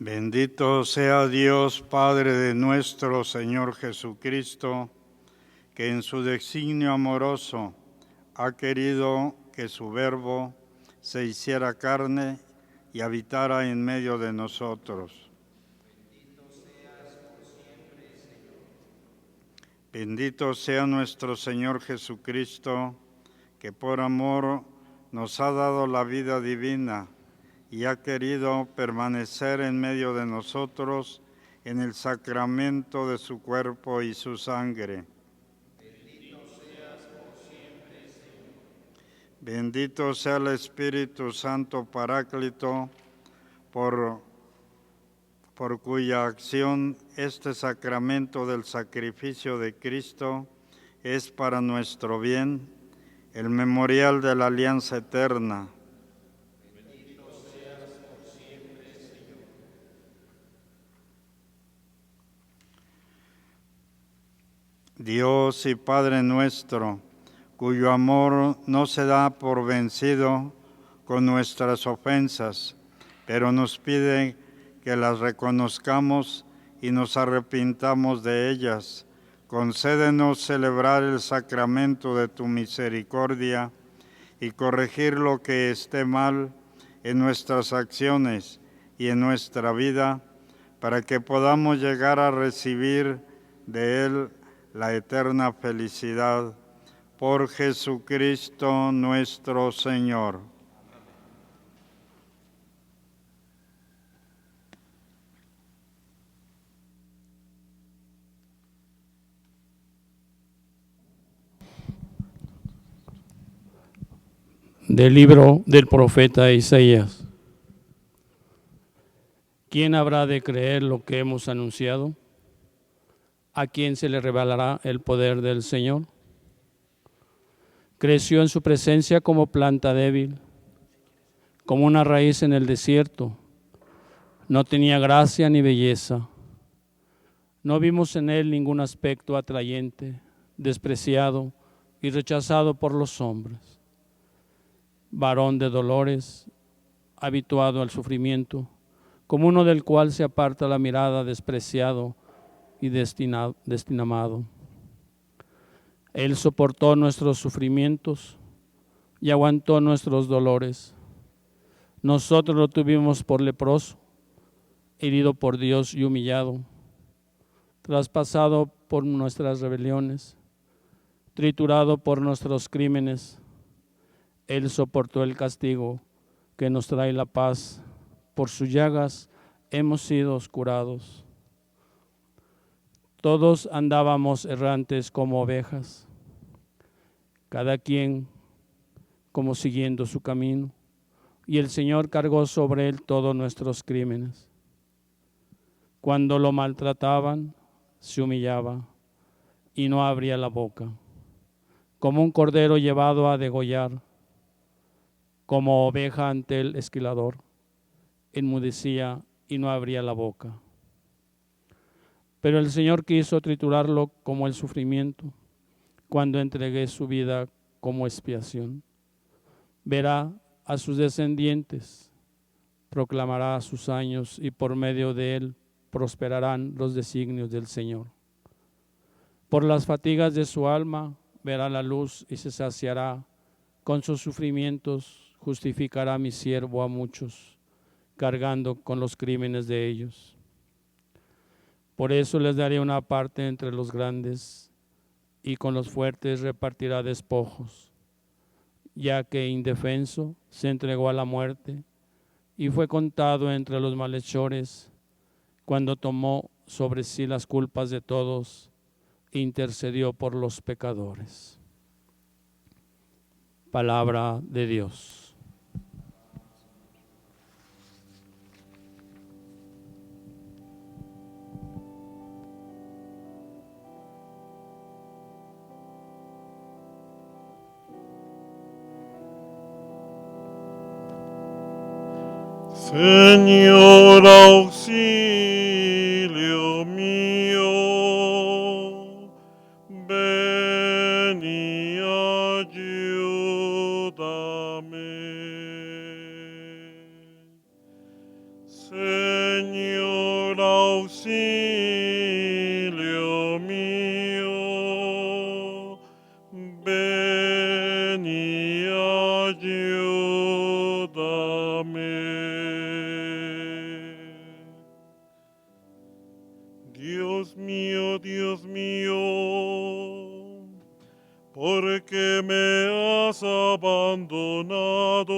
Bendito sea Dios, Padre de nuestro Señor Jesucristo, que en su designio amoroso ha querido que su Verbo se hiciera carne y habitara en medio de nosotros. Bendito sea nuestro Señor Jesucristo, que por amor nos ha dado la vida divina y ha querido permanecer en medio de nosotros en el sacramento de su cuerpo y su sangre. Bendito seas por siempre, Señor. Bendito sea el Espíritu Santo Paráclito, por cuya acción este sacramento del sacrificio de Cristo es para nuestro bien, el memorial de la alianza eterna. Bendito seas por siempre, Señor. Dios y Padre nuestro, cuyo amor no se da por vencido con nuestras ofensas, pero nos pide que las reconozcamos y nos arrepintamos de ellas. Concédenos celebrar el sacramento de tu misericordia y corregir lo que esté mal en nuestras acciones y en nuestra vida, para que podamos llegar a recibir de Él la eterna felicidad. Por Jesucristo nuestro Señor. Del libro del profeta Isaías. ¿Quién habrá de creer lo que hemos anunciado? ¿A quién se le revelará el poder del Señor? Creció en su presencia como planta débil, como una raíz en el desierto. No tenía gracia ni belleza. No vimos en él ningún aspecto atrayente, despreciado y rechazado por los hombres. Varón de dolores, habituado al sufrimiento, como uno del cual se aparta la mirada, despreciado y destinamado. Él soportó nuestros sufrimientos y aguantó nuestros dolores. Nosotros lo tuvimos por leproso, herido por Dios y humillado, traspasado por nuestras rebeliones, triturado por nuestros crímenes. Él soportó el castigo que nos trae la paz. Por sus llagas hemos sido curados. Todos andábamos errantes como ovejas, cada quien como siguiendo su camino, y el Señor cargó sobre él todos nuestros crímenes. Cuando lo maltrataban, se humillaba y no abría la boca, como un cordero llevado a degollar, como oveja ante el esquilador, enmudecía y no abría la boca. Pero el Señor quiso triturarlo como el sufrimiento, cuando entregué su vida como expiación. Verá a sus descendientes, proclamará sus años y por medio de él prosperarán los designios del Señor. Por las fatigas de su alma verá la luz y se saciará. Con sus sufrimientos justificará a mi siervo a muchos, cargando con los crímenes de ellos. Por eso les daré una parte entre los grandes y con los fuertes repartirá despojos, ya que indefenso se entregó a la muerte y fue contado entre los malhechores. Cuando tomó sobre sí las culpas de todos, intercedió por los pecadores. Palabra de Dios. Señor, auxilio mío, ven y ayúdame. Señor, porque me has abandonado.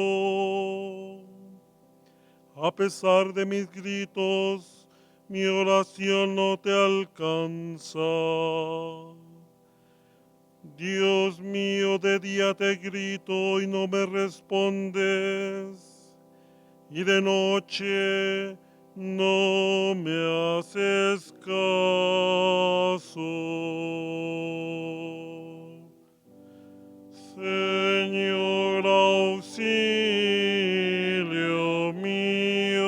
A pesar de mis gritos, mi oración no te alcanza. Dios mío, de día te grito y no me respondes, y de noche no me haces caso. Señor, auxilio mío,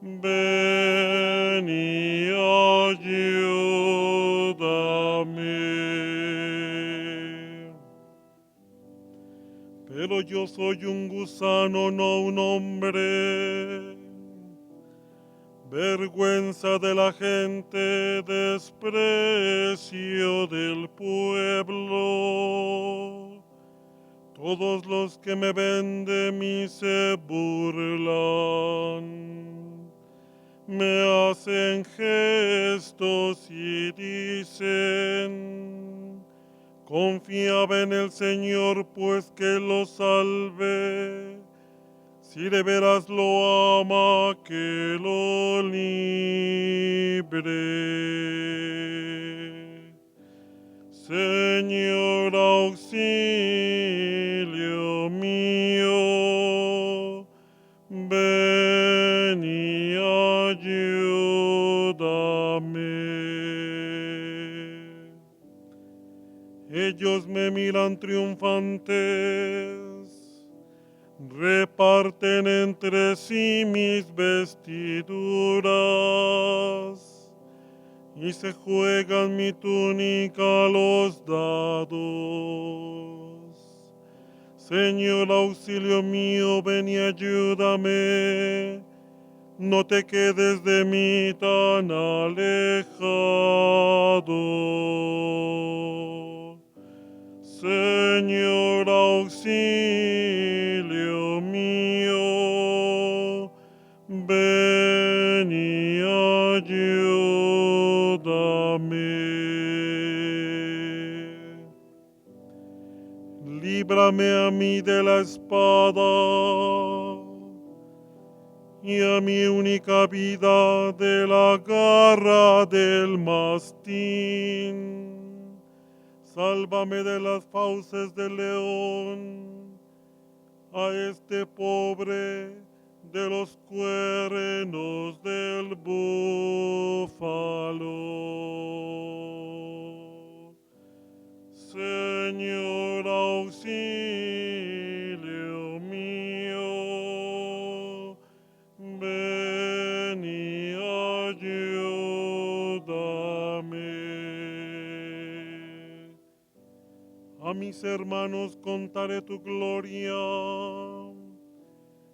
ven y ayúdame. Pero yo soy un gusano, no un hombre. Vergüenza de la gente, desprecio del pueblo. Todos los que me ven de mí se burlan. Me hacen gestos y dicen: confiaba en el Señor, pues que lo salve. Si de veras lo ama, que lo libre. Señor, auxilio mío, ven y ayúdame. Ellos me miran triunfantes, reparten entre sí mis vestiduras y se juegan mi túnica a los dados. Señor, auxilio mío, ven y ayúdame. No te quedes de mí tan alejado. Señor, auxilio mío, ven y ayúdame. Líbrame a mí de la espada y a mi única vida de la garra del mastín. Sálvame de las fauces del león, a este pobre de los cuernos del búfalo. Señor, auxilio mío, ven y ayúdame. A mis hermanos contaré tu gloria,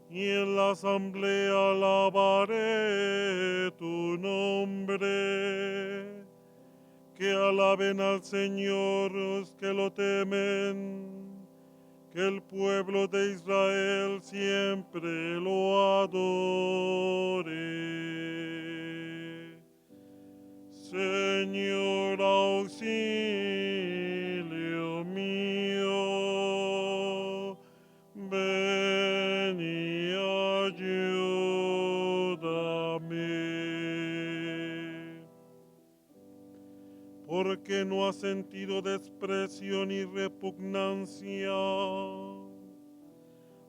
y en la asamblea alabaré tu nombre. Que alaben al Señor los que lo temen, que el pueblo de Israel siempre lo adore. Señor, auxilio mío, ven y ayúdame. Porque no has sentido desprecio ni repugnancia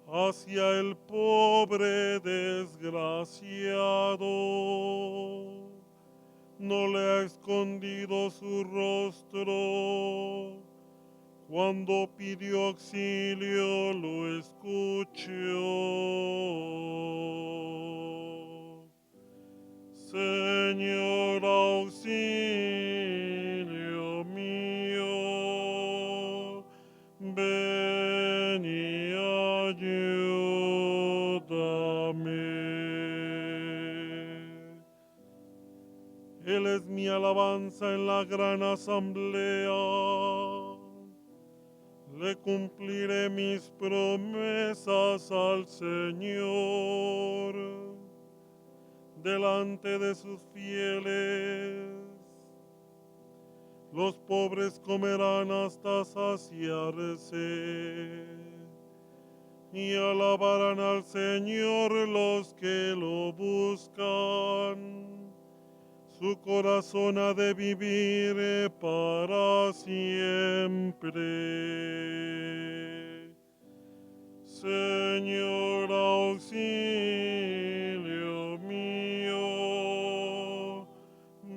hacia el pobre desgraciado. No le ha escondido su rostro. Cuando pidió auxilio, lo escuchó. Señor, auxilio mío, ven y ayúdame. Él es mi alabanza en la gran asamblea. Le cumpliré mis promesas al Señor delante de sus fieles. Los pobres comerán hasta saciarse, y alabarán al Señor los que lo buscan. Su corazón ha de vivir para siempre. Señor, auxilio mío,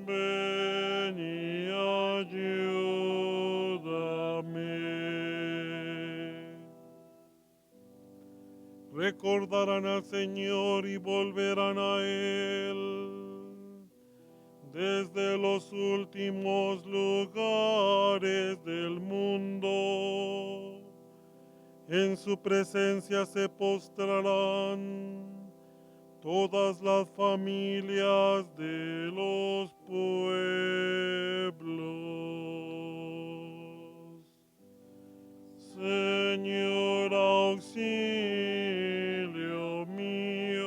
ven y ayúdame. Recordarán al Señor y volverán a Él desde los últimos lugares del mundo. En su presencia se postrarán todas las familias de los pueblos. Señor, auxilio mío,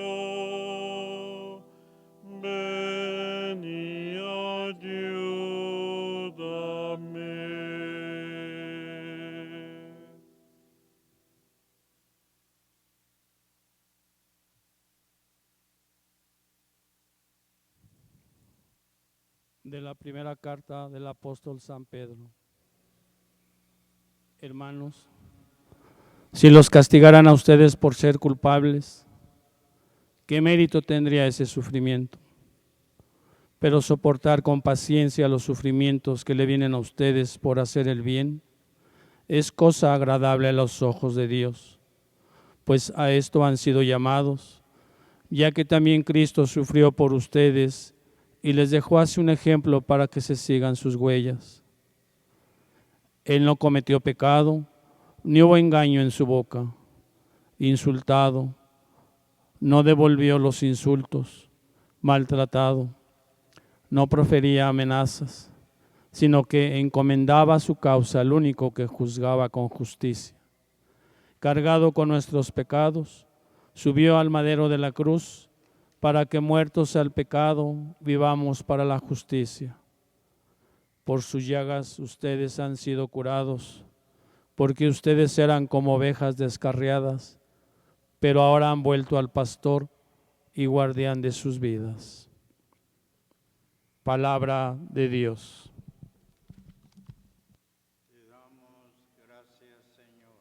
ven y ayúdame. De la primera carta del apóstol San Pedro. Hermanos, si los castigaran a ustedes por ser culpables, ¿qué mérito tendría ese sufrimiento? Pero soportar con paciencia los sufrimientos que le vienen a ustedes por hacer el bien es cosa agradable a los ojos de Dios, pues a esto han sido llamados, ya que también Cristo sufrió por ustedes y les dejó así un ejemplo para que se sigan sus huellas. Él no cometió pecado, ni hubo engaño en su boca. Insultado, no devolvió los insultos. Maltratado, no profería amenazas, sino que encomendaba su causa al único que juzgaba con justicia. Cargado con nuestros pecados, subió al madero de la cruz, para que muertos al pecado, vivamos para la justicia. Por sus llagas ustedes han sido curados, porque ustedes eran como ovejas descarriadas, pero ahora han vuelto al pastor y guardián de sus vidas. Palabra de Dios. Te damos gracias, Señor.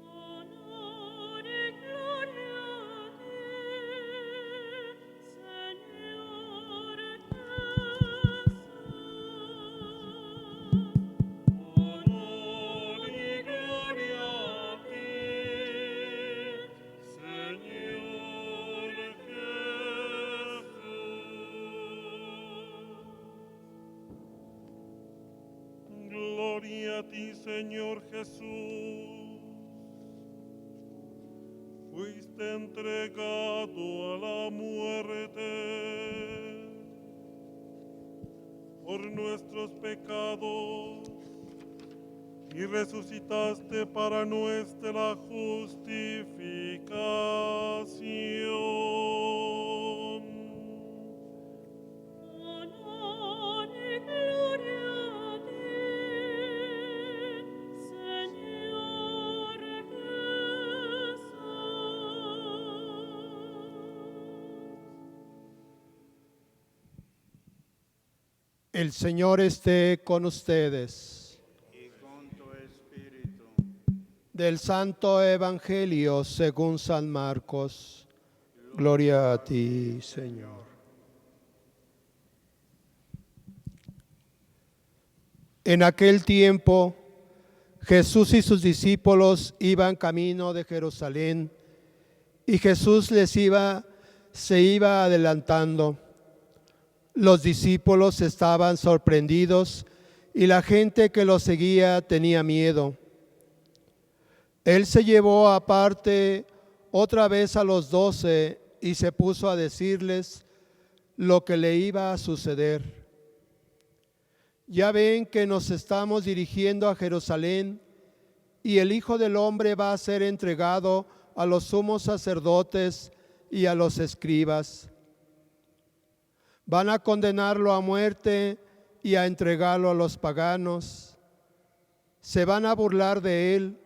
Honor y gloria a ti, Señor Jesús. Honor y gloria a ti, Señor Jesús. Gloria a ti, Señor Jesús. Fuiste entregado a la muerte por nuestros pecados y resucitaste para nuestra justificación. Honor y gloria a ti, Señor Jesús. El Señor esté con ustedes. Y con tu espíritu. Del Santo Evangelio según San Marcos. Gloria a ti, Señor. En aquel tiempo, Jesús y sus discípulos iban camino de Jerusalén, y Jesús se iba adelantando. Los discípulos estaban sorprendidos y la gente que lo seguía tenía miedo. Él se llevó aparte otra vez a los 12 y se puso a decirles lo que le iba a suceder. Ya ven que nos estamos dirigiendo a Jerusalén y el Hijo del Hombre va a ser entregado a los sumos sacerdotes y a los escribas. Van a condenarlo a muerte y a entregarlo a los paganos. Se van a burlar de él,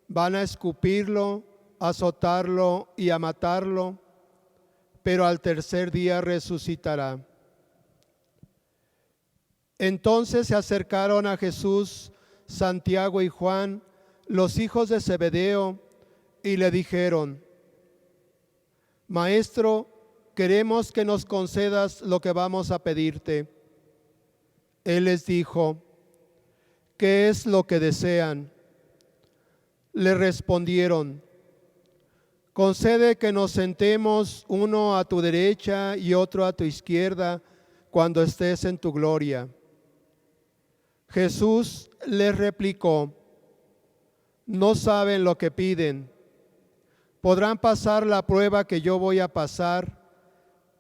van a escupirlo, a azotarlo y a matarlo, pero al tercer día resucitará. Entonces se acercaron a Jesús Santiago y Juan, los hijos de Zebedeo, y le dijeron: Maestro, queremos que nos concedas lo que vamos a pedirte. Él les dijo: ¿qué es lo que desean? Le respondieron: concede que nos sentemos uno a tu derecha y otro a tu izquierda cuando estés en tu gloria. Jesús les replicó: no saben lo que piden. ¿Podrán pasar la prueba que yo voy a pasar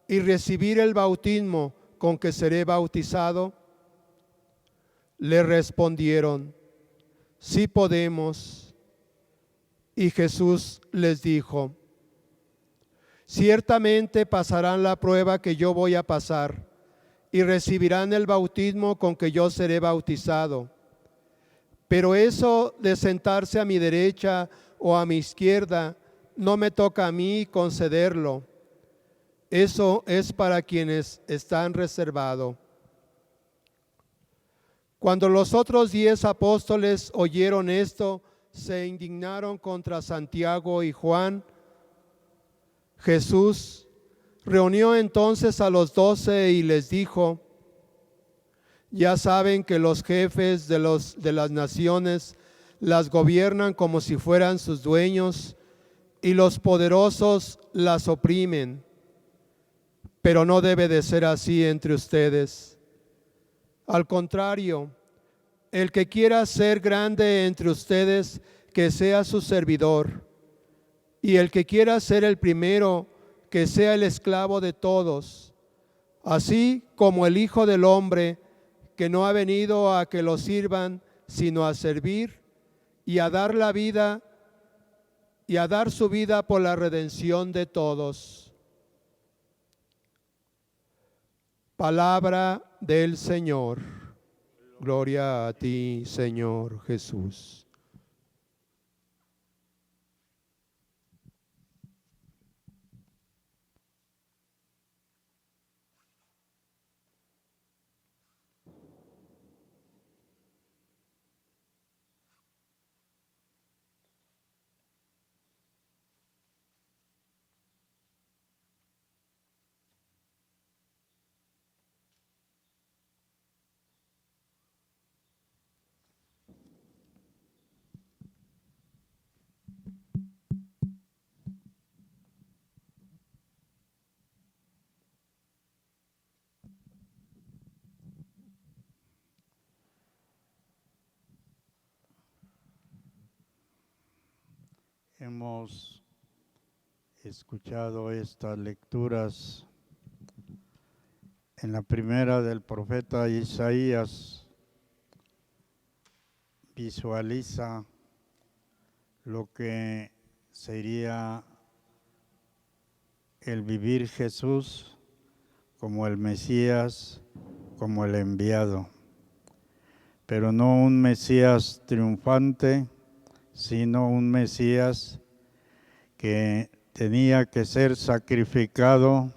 y recibir el bautismo con que seré bautizado? Le respondieron: sí podemos. Y Jesús les dijo: ciertamente pasarán la prueba que yo voy a pasar y recibirán el bautismo con que yo seré bautizado. Pero eso de sentarse a mi derecha o a mi izquierda no me toca a mí concederlo. Eso es para quienes están reservados. Cuando los otros 10 apóstoles oyeron esto, se indignaron contra Santiago y Juan. Jesús reunió entonces a los 12 y les dijo: ya saben que los jefes de las naciones las gobiernan como si fueran sus dueños y los poderosos las oprimen. Pero no debe de ser así entre ustedes. Al contrario, el que quiera ser grande entre ustedes, que sea su servidor, y el que quiera ser el primero, que sea el esclavo de todos, así como el Hijo del Hombre, que no ha venido a que lo sirvan, sino a servir y a dar la vida y a dar su vida por la redención de todos. Palabra del Señor. Gloria a ti, Señor Jesús. Hemos escuchado estas lecturas en la primera del profeta Isaías. Visualiza lo que sería el vivir Jesús como el Mesías, como el enviado, pero no un Mesías triunfante, sino un Mesías que tenía que ser sacrificado,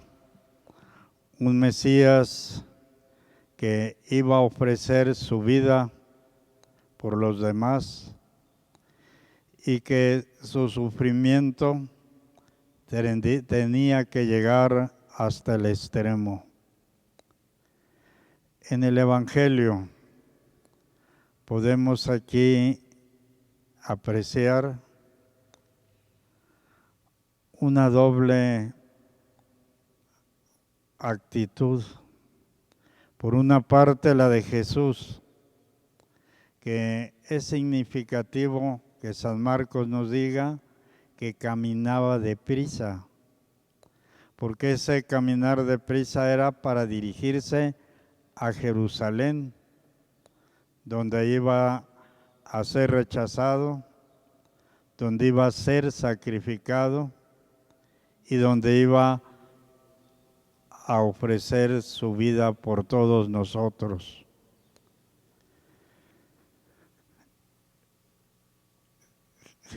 un Mesías que iba a ofrecer su vida por los demás y que su sufrimiento tenía que llegar hasta el extremo. En el Evangelio podemos aquí apreciar una doble actitud. Por una parte, la de Jesús, que es significativo que San Marcos nos diga que caminaba deprisa, porque ese caminar deprisa era para dirigirse a Jerusalén, donde iba a ser rechazado, donde iba a ser sacrificado y donde iba a ofrecer su vida por todos nosotros.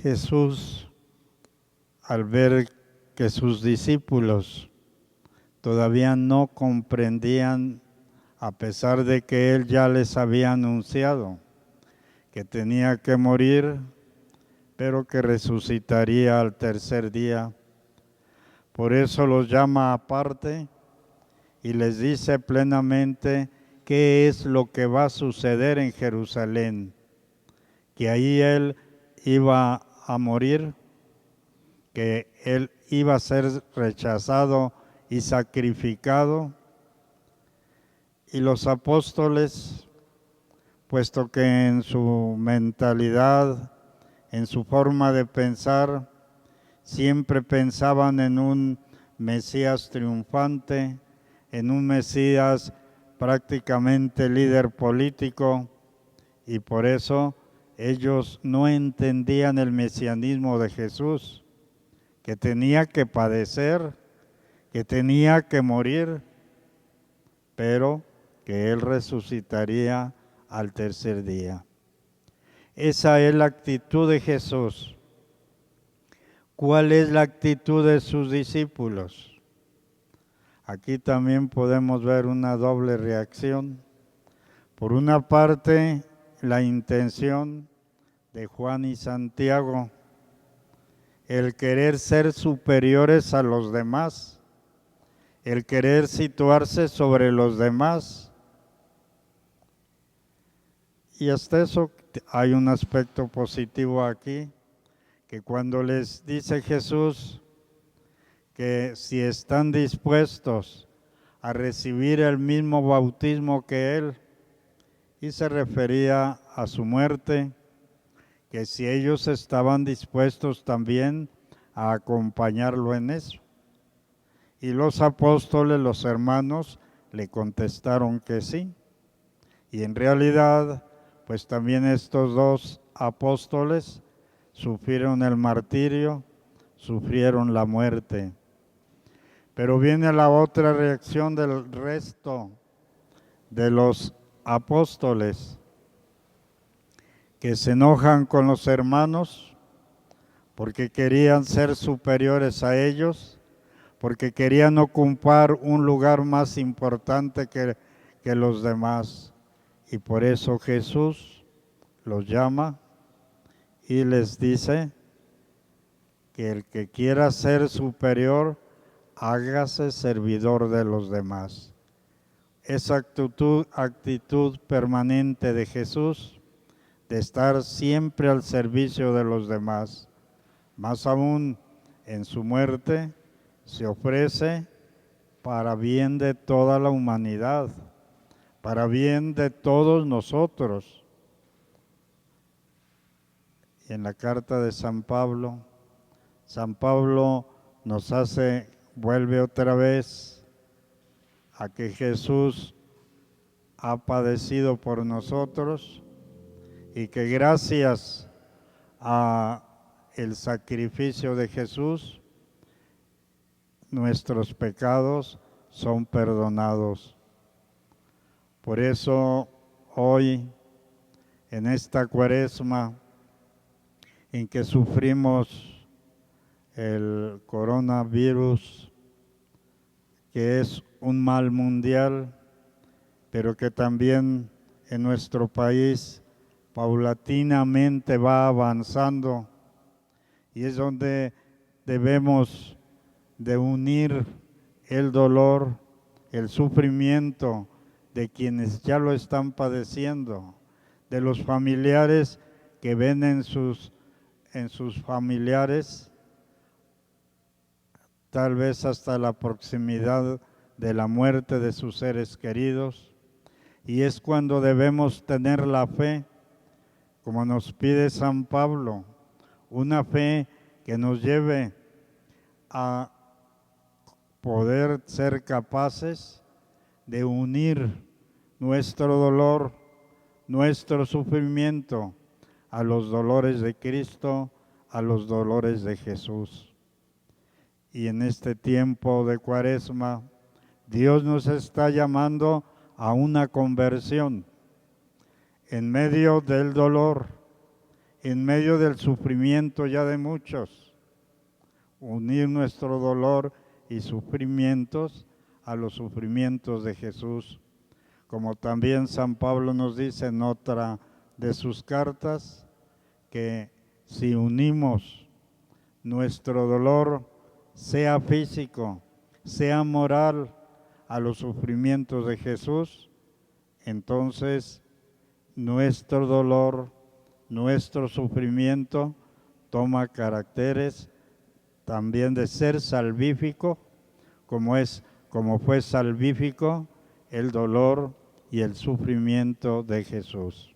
Jesús, al ver que sus discípulos todavía no comprendían, a pesar de que Él ya les había anunciado que tenía que morir, pero que resucitaría al tercer día. Por eso los llama aparte y les dice plenamente qué es lo que va a suceder en Jerusalén, que ahí Él iba a morir, que Él iba a ser rechazado y sacrificado. Y los apóstoles, puesto que en su mentalidad, en su forma de pensar, siempre pensaban en un Mesías triunfante, en un Mesías prácticamente líder político, y por eso ellos no entendían el mesianismo de Jesús, que tenía que padecer, que tenía que morir, pero que Él resucitaría al tercer día. Esa es la actitud de Jesús. ¿Cuál es la actitud de sus discípulos? Aquí también podemos ver una doble reacción. Por una parte, la intención de Juan y Santiago, el querer ser superiores a los demás, el querer situarse sobre los demás. Y hasta eso hay un aspecto positivo aquí, que cuando les dice Jesús que si están dispuestos a recibir el mismo bautismo que Él, y se refería a su muerte, que si ellos estaban dispuestos también a acompañarlo en eso. Y los apóstoles, los hermanos, le contestaron que sí. Y en realidad, pues también estos dos apóstoles sufrieron el martirio, sufrieron la muerte. Pero viene la otra reacción del resto de los apóstoles, que se enojan con los hermanos porque querían ser superiores a ellos, porque querían ocupar un lugar más importante que los demás. Y por eso Jesús los llama y les dice que el que quiera ser superior, hágase servidor de los demás. Esa actitud permanente de Jesús, de estar siempre al servicio de los demás, más aún en su muerte, se ofrece para bien de toda la humanidad, para bien de todos nosotros. Y en la carta de San Pablo nos vuelve otra vez a que Jesús ha padecido por nosotros y que gracias a el sacrificio de Jesús, nuestros pecados son perdonados. Por eso hoy, en esta Cuaresma, en que sufrimos el coronavirus, que es un mal mundial, pero que también en nuestro país paulatinamente va avanzando, y es donde debemos de unir el dolor, el sufrimiento de quienes ya lo están padeciendo, de los familiares que ven en sus familiares tal vez hasta la proximidad de la muerte de sus seres queridos, y es cuando debemos tener la fe, como nos pide San Pablo, una fe que nos lleve a poder ser capaces de unir nuestro dolor nuestro sufrimiento a los dolores de Cristo, a los dolores de Jesús. Y en este tiempo de Cuaresma, Dios nos está llamando a una conversión en medio del dolor, en medio del sufrimiento ya de muchos. Unir nuestro dolor y sufrimientos a los sufrimientos de Jesús, como también San Pablo nos dice en otra de sus cartas, que si unimos nuestro dolor, sea físico, sea moral, a los sufrimientos de Jesús, entonces nuestro dolor, nuestro sufrimiento toma caracteres también de ser salvífico, como fue salvífico el dolor y el sufrimiento de Jesús.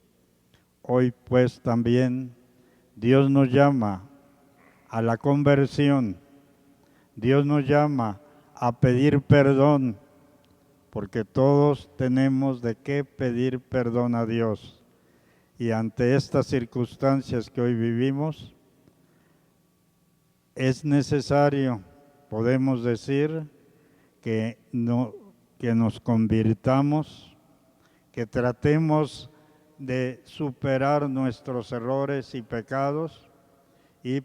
Hoy pues también Dios nos llama a la conversión, Dios nos llama a pedir perdón, porque todos tenemos de qué pedir perdón a Dios. Y ante estas circunstancias que hoy vivimos, es necesario, podemos decir, que nos convirtamos, que tratemos de superar nuestros errores y pecados, y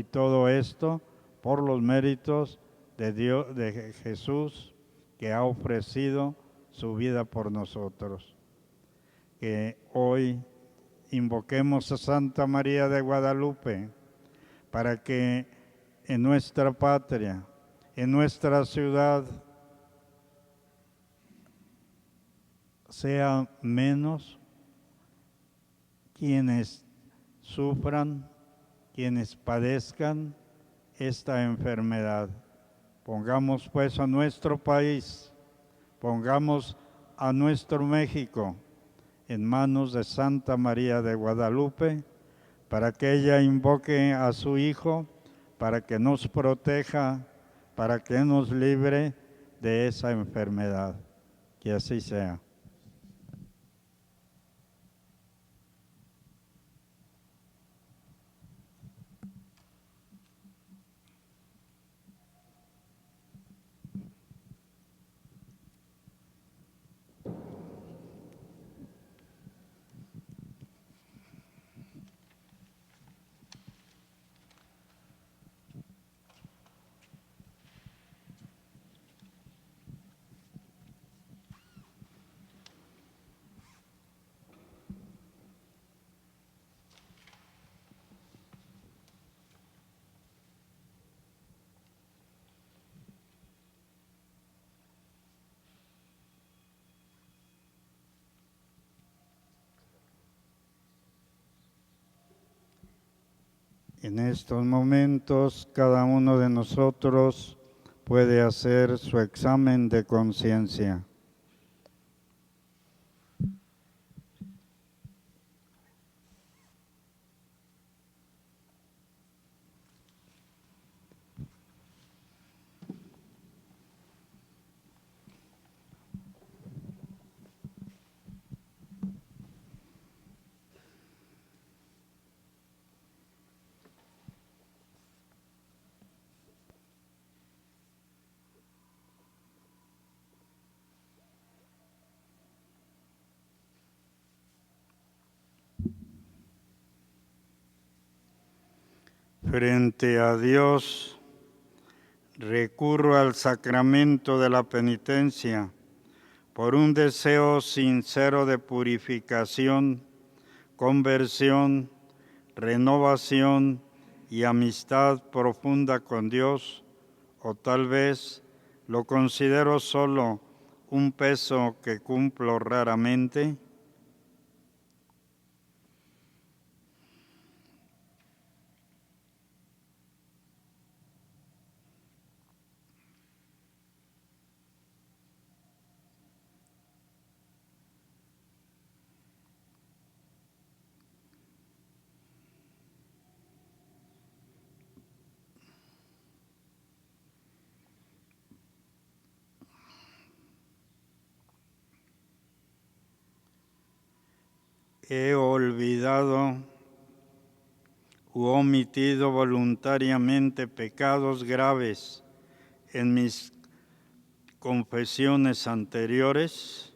todo esto por los méritos de Dios, de Jesús, que ha ofrecido su vida por nosotros. Que hoy invoquemos a Santa María de Guadalupe para que en nuestra patria, en nuestra ciudad, sea menos quienes sufran, quienes padezcan esta enfermedad. Pongamos pues a nuestro país, pongamos a nuestro México en manos de Santa María de Guadalupe, para que ella invoque a su Hijo, para que nos proteja, para que nos libre de esa enfermedad. Que así sea. En estos momentos, cada uno de nosotros puede hacer su examen de conciencia. Frente a Dios, recurro al sacramento de la penitencia por un deseo sincero de purificación, conversión, renovación y amistad profunda con Dios, o tal vez lo considero solo un peso que cumplo raramente. he olvidado u omitido voluntariamente pecados graves en mis confesiones anteriores,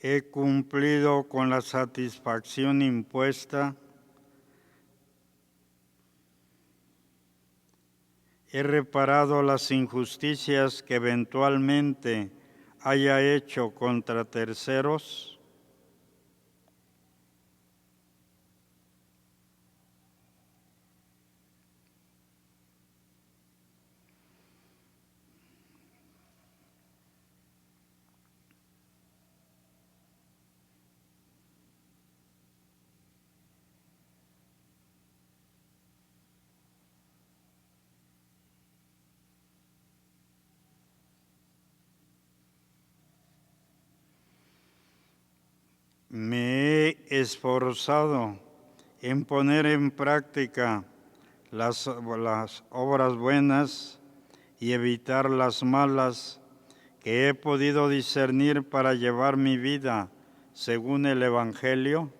he cumplido con la satisfacción impuesta, he reparado las injusticias que eventualmente haya hecho contra terceros, me he esforzado en poner en práctica las obras buenas y evitar las malas que he podido discernir para llevar mi vida según el Evangelio.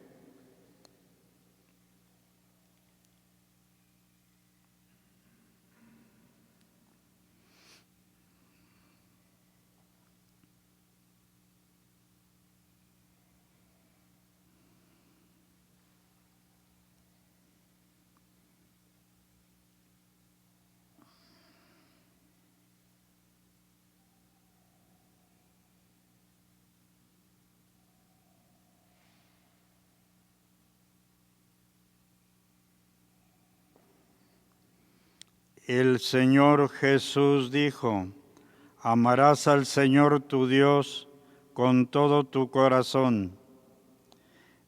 El Señor Jesús dijo: amarás al Señor tu Dios con todo tu corazón.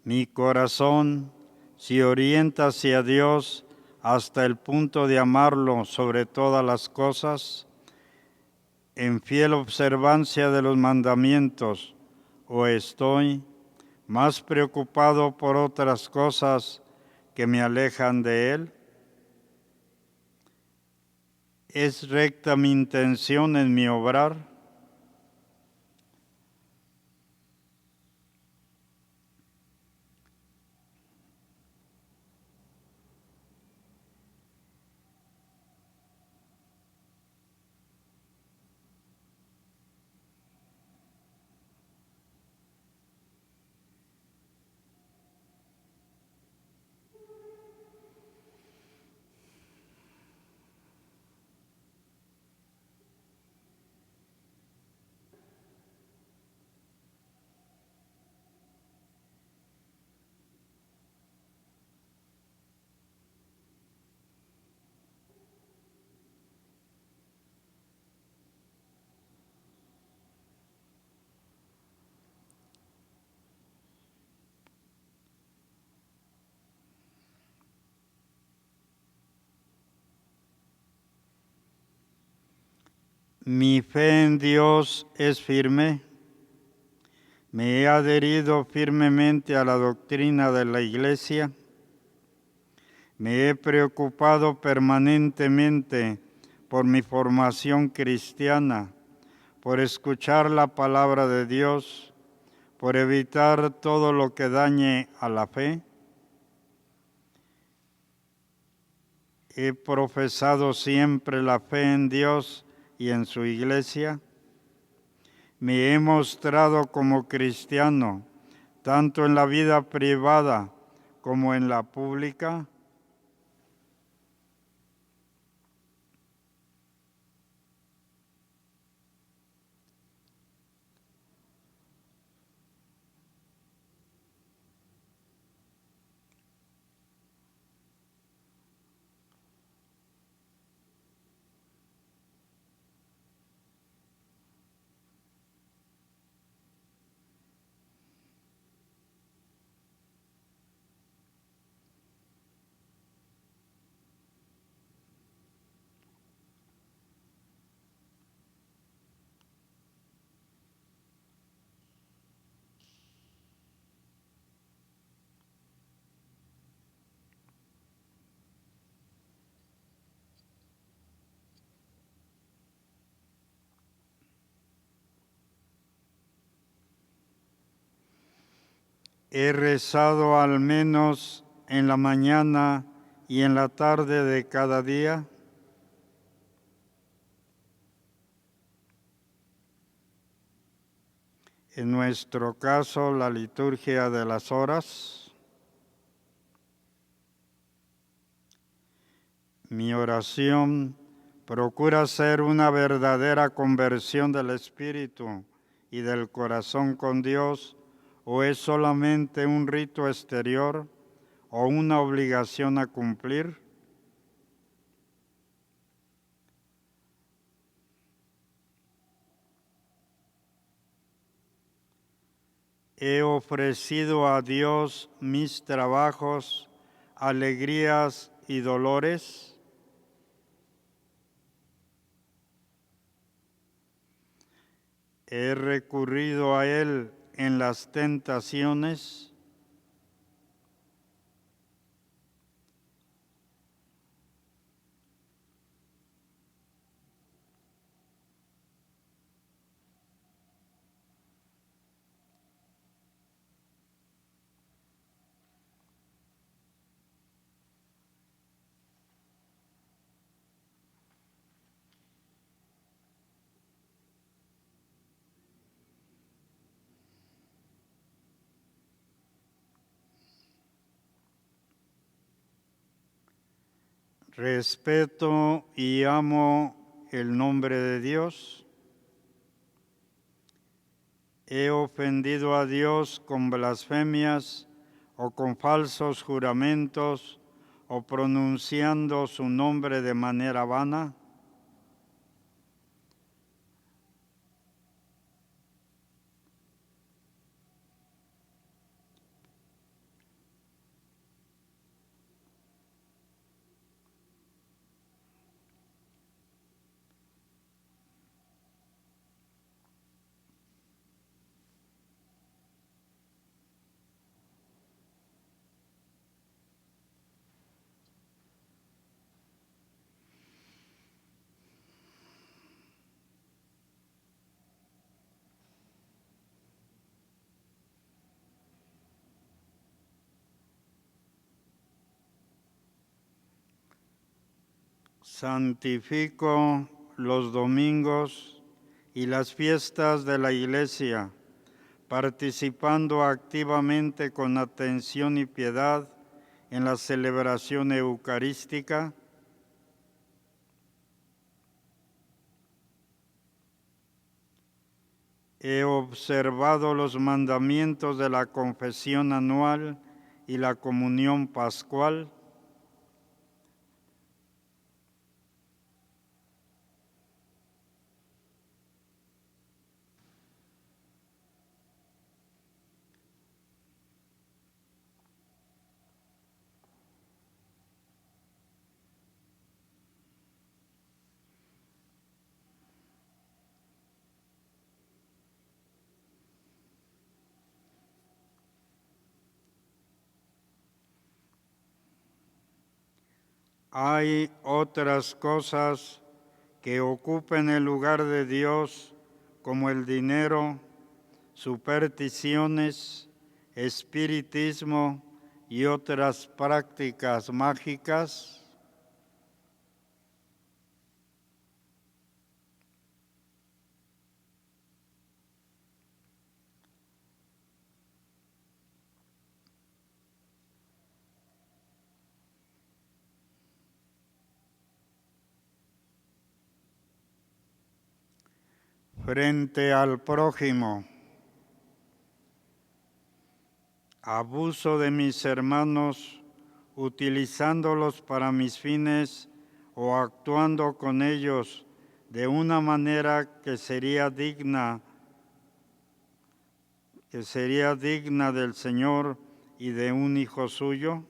Mi corazón se orienta hacia Dios hasta el punto de amarlo sobre todas las cosas, en fiel observancia de los mandamientos, o estoy más preocupado por otras cosas que me alejan de Él. ¿Es recta mi intención en mi obrar? Mi fe en Dios es firme. Me he adherido firmemente a la doctrina de la Iglesia. Me he preocupado permanentemente por mi formación cristiana, por escuchar la palabra de Dios, por evitar todo lo que dañe a la fe. He profesado siempre la fe en Dios y en su Iglesia. Me he mostrado como cristiano, tanto en la vida privada como en la pública. He rezado al menos en la mañana y en la tarde de cada día. En nuestro caso, la liturgia de las horas. Mi oración procura ser una verdadera conversión del espíritu y del corazón con Dios, o es solamente un rito exterior o una obligación a cumplir. He ofrecido a Dios mis trabajos, alegrías y dolores. He recurrido a Él en las tentaciones. Respeto y amo el nombre de Dios. He ofendido a Dios con blasfemias o con falsos juramentos o pronunciando su nombre de manera vana. Santifico los domingos y las fiestas de la Iglesia, participando activamente con atención y piedad en la celebración eucarística. He observado los mandamientos de la confesión anual y la comunión pascual. Hay otras cosas que ocupen el lugar de Dios, como el dinero, supersticiones, espiritismo y otras prácticas mágicas. Frente al prójimo, abuso de mis hermanos, utilizándolos para mis fines o actuando con ellos de una manera que sería digna del Señor y de un hijo suyo.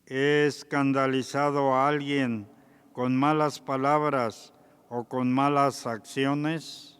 He escandalizado a alguien con malas palabras o con malas acciones.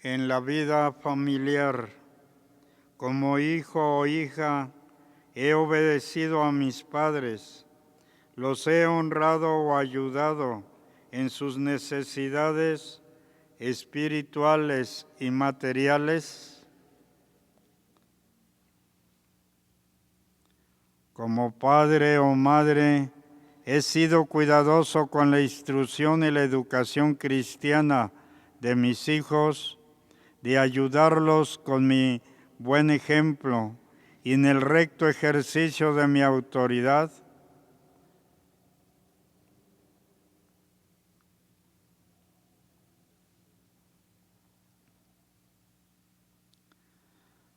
en la vida familiar. Como hijo o hija, he obedecido a mis padres, los he honrado o ayudado en sus necesidades espirituales y materiales. Como padre o madre, he sido cuidadoso con la instrucción y la educación cristiana de mis hijos, de ayudarlos con mi buen ejemplo y en el recto ejercicio de mi autoridad.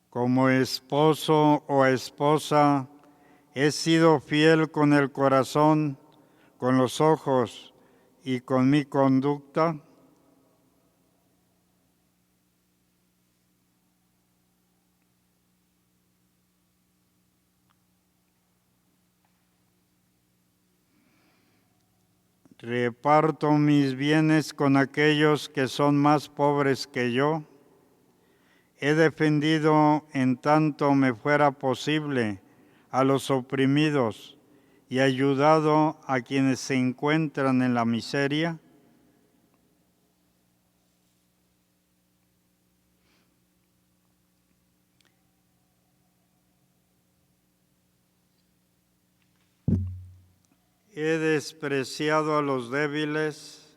Como esposo o esposa, he sido fiel con el corazón, con los ojos y con mi conducta. Reparto mis bienes con aquellos que son más pobres que yo. He defendido en tanto me fuera posible a los oprimidos y ayudado a quienes se encuentran en la miseria. He despreciado a los débiles,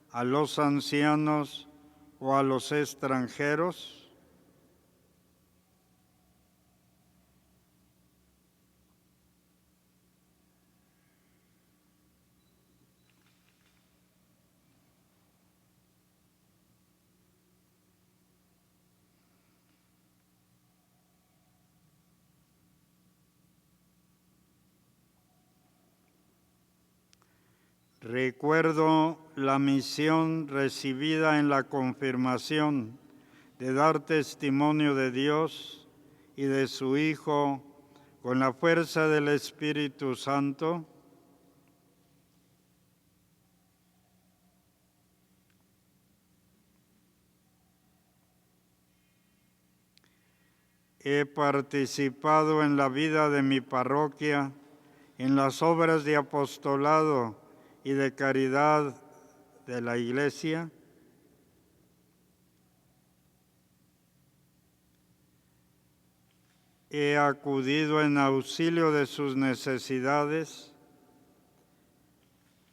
a los ancianos o a los extranjeros. Recuerdo la misión recibida en la confirmación de dar testimonio de Dios y de su Hijo con la fuerza del Espíritu Santo. He participado en la vida de mi parroquia, en las obras de apostolado y de caridad de la Iglesia. He acudido en auxilio de sus necesidades.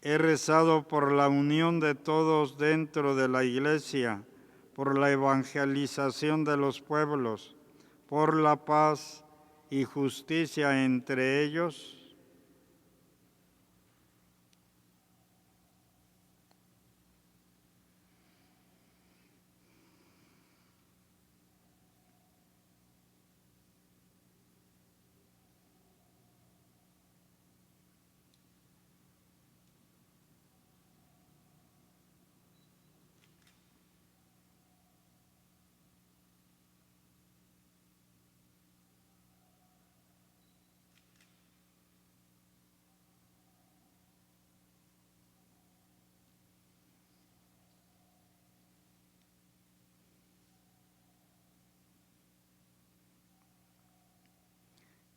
He rezado por la unión de todos dentro de la Iglesia, por la evangelización de los pueblos, por la paz y justicia entre ellos.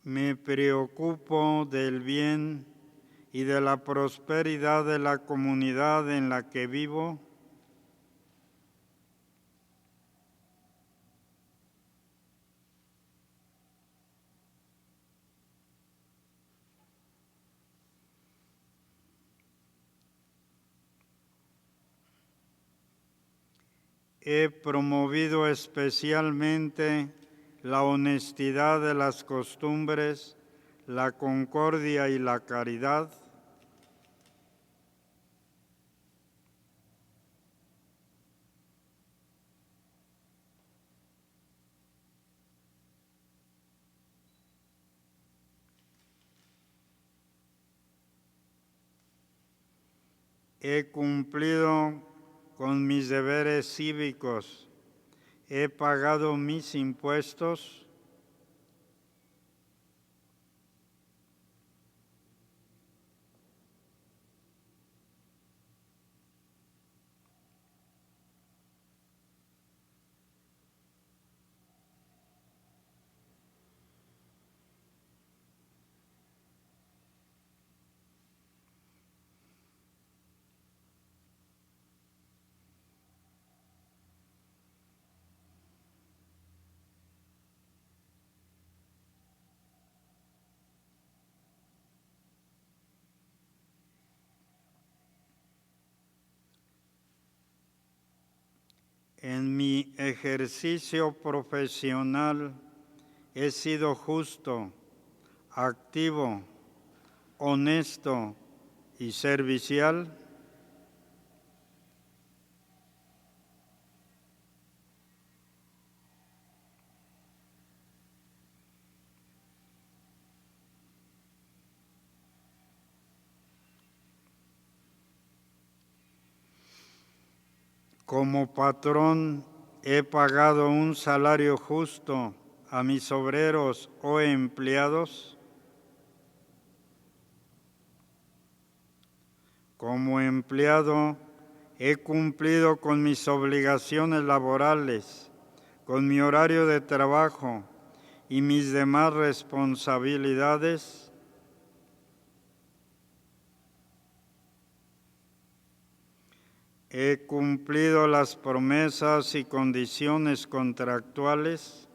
Me preocupo del bien y de la prosperidad de la comunidad en la que vivo. He promovido especialmente la honestidad de las costumbres, la concordia y la caridad. He cumplido con mis deberes cívicos. He pagado mis impuestos. En mi ejercicio profesional he sido justo, activo, honesto y servicial. Como patrón, he pagado un salario justo a mis obreros o empleados. Como empleado, he cumplido con mis obligaciones laborales, con mi horario de trabajo y mis demás responsabilidades. He cumplido las promesas y condiciones contractuales.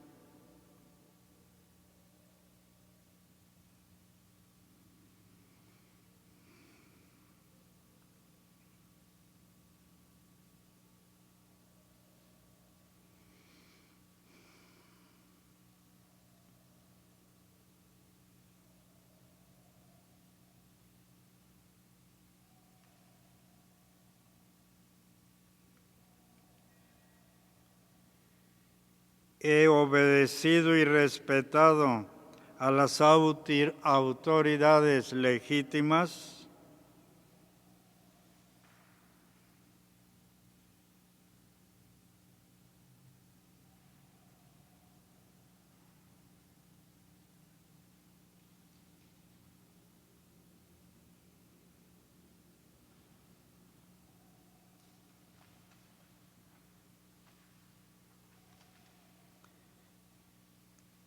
He obedecido y respetado a las autoridades legítimas.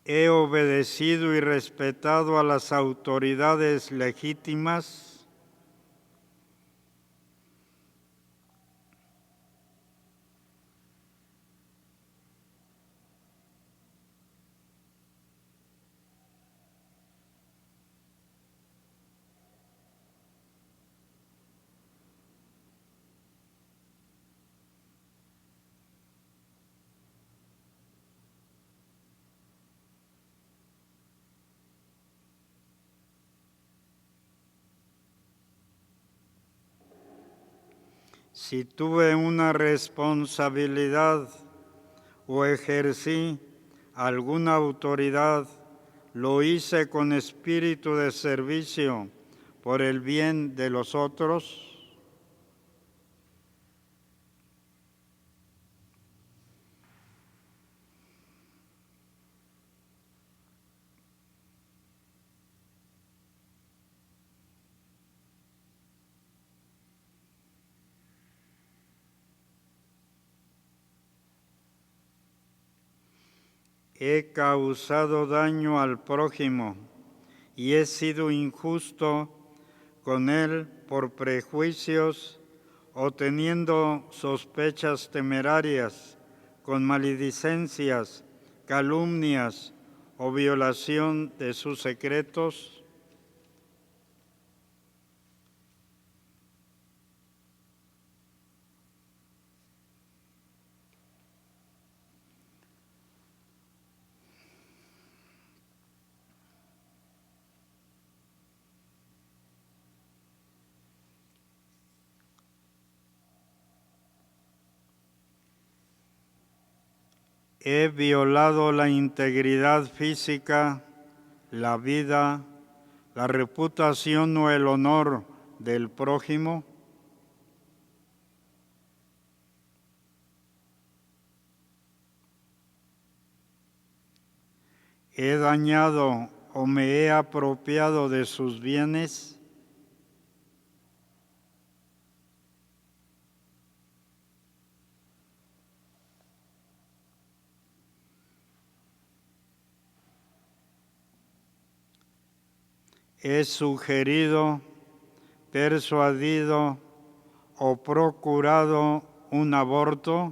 He obedecido y respetado a las autoridades legítimas. Si tuve una responsabilidad o ejercí alguna autoridad, lo hice con espíritu de servicio por el bien de los otros. He causado daño al prójimo y he sido injusto con él por prejuicios o teniendo sospechas temerarias, con maledicencias, calumnias o violación de sus secretos. He violado la integridad física, la vida, la reputación o el honor del prójimo. He dañado o me he apropiado de sus bienes. He sugerido, persuadido o procurado un aborto.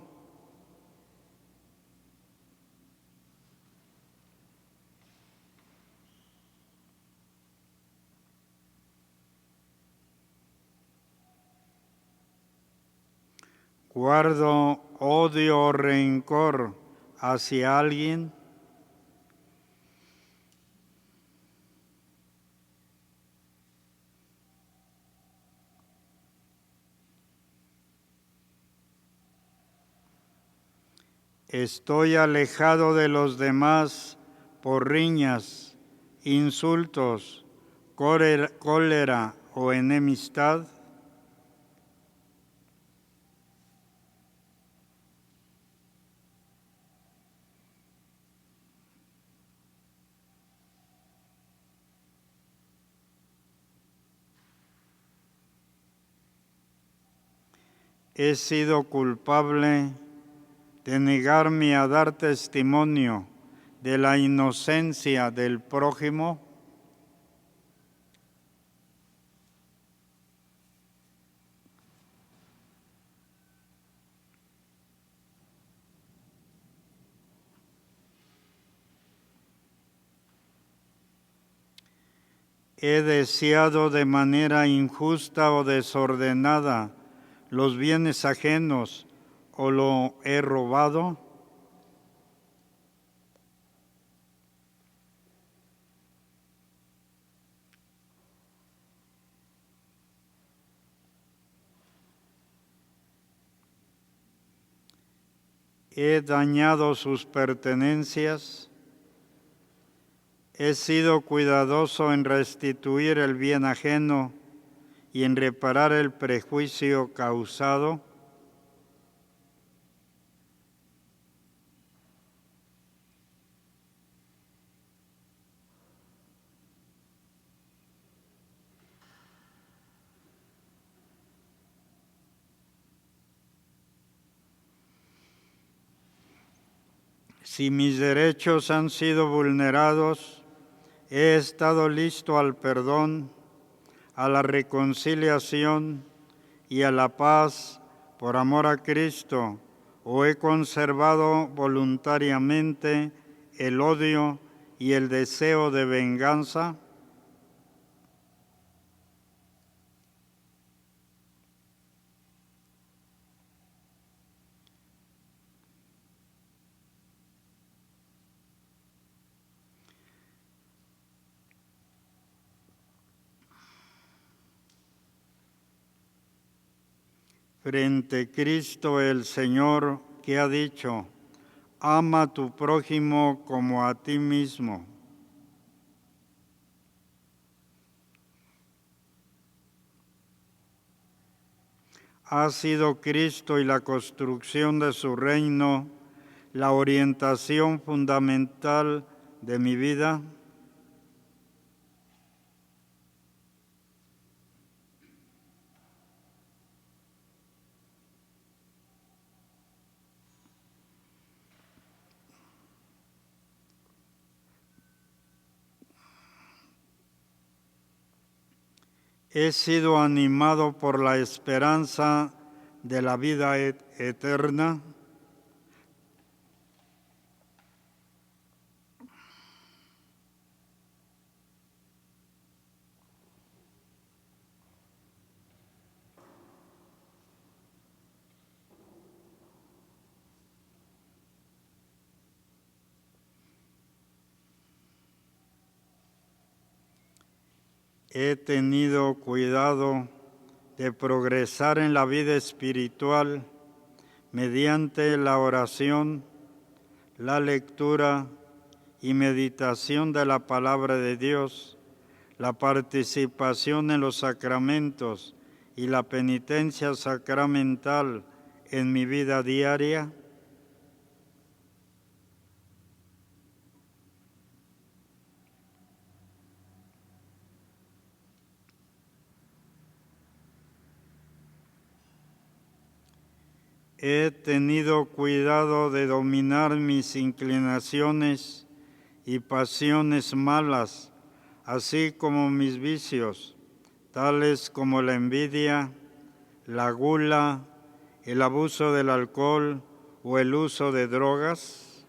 guardo odio o rencor hacia alguien, estoy alejado de los demás por riñas, insultos, cólera o enemistad. He sido culpable de negarme a dar testimonio de la inocencia del prójimo. He deseado de manera injusta o desordenada los bienes ajenos o lo he robado. He dañado sus pertenencias. He sido cuidadoso en restituir el bien ajeno y en reparar el prejuicio causado. Si mis derechos han sido vulnerados, he estado listo al perdón, a la reconciliación y a la paz por amor a Cristo, o he conservado voluntariamente el odio y el deseo de venganza. Frente a Cristo el Señor, que ha dicho, ama a tu prójimo como a ti mismo. Ha sido Cristo y la construcción de su reino la orientación fundamental de mi vida. He sido animado por la esperanza de la vida eterna. He tenido cuidado de progresar en la vida espiritual mediante la oración, la lectura y meditación de la palabra de Dios, la participación en los sacramentos y la penitencia sacramental en mi vida diaria. He tenido cuidado de dominar mis inclinaciones y pasiones malas, así como mis vicios, tales como la envidia, la gula, el abuso del alcohol o el uso de drogas.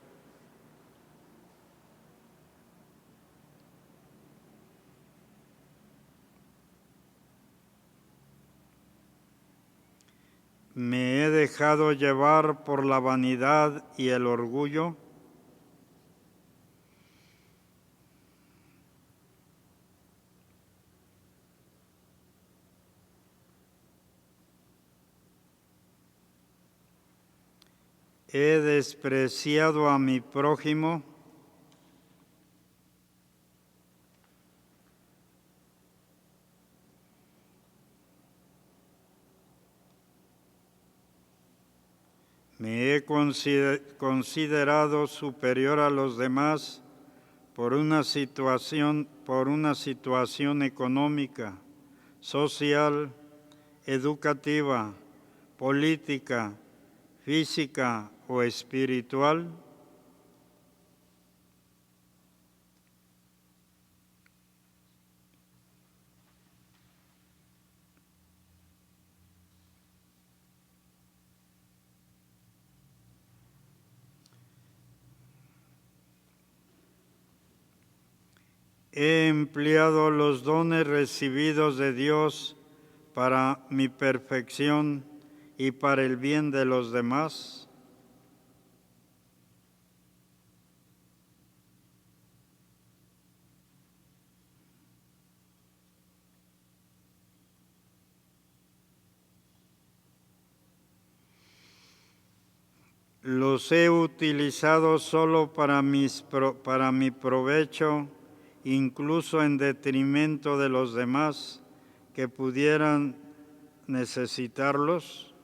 Me he dejado llevar por la vanidad y el orgullo? ¿He despreciado a mi prójimo? ¿Me he considerado superior a los demás por una situación económica, social, educativa, política, física o espiritual? He empleado los dones recibidos de Dios para mi perfección y para el bien de los demás. Los he utilizado solo para mi provecho, incluso en detrimento de los demás que pudieran necesitarlos.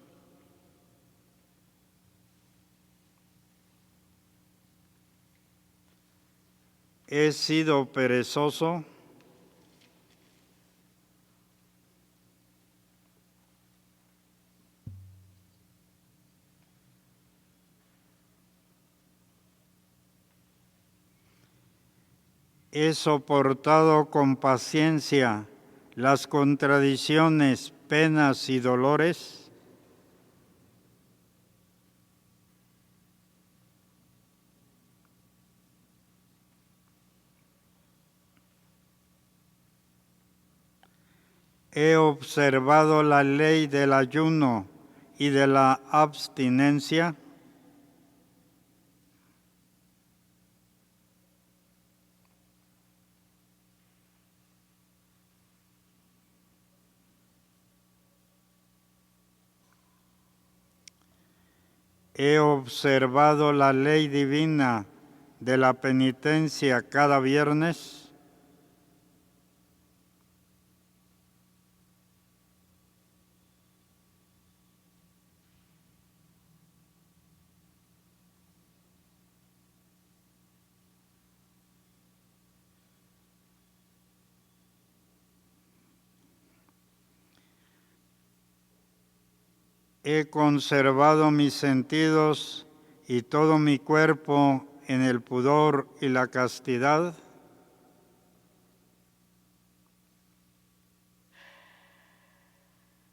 He sido perezoso. He soportado con paciencia las contradicciones, penas y dolores. He observado la ley del ayuno y de la abstinencia. He observado la ley divina de la penitencia cada viernes. He conservado mis sentidos y todo mi cuerpo en el pudor y la castidad.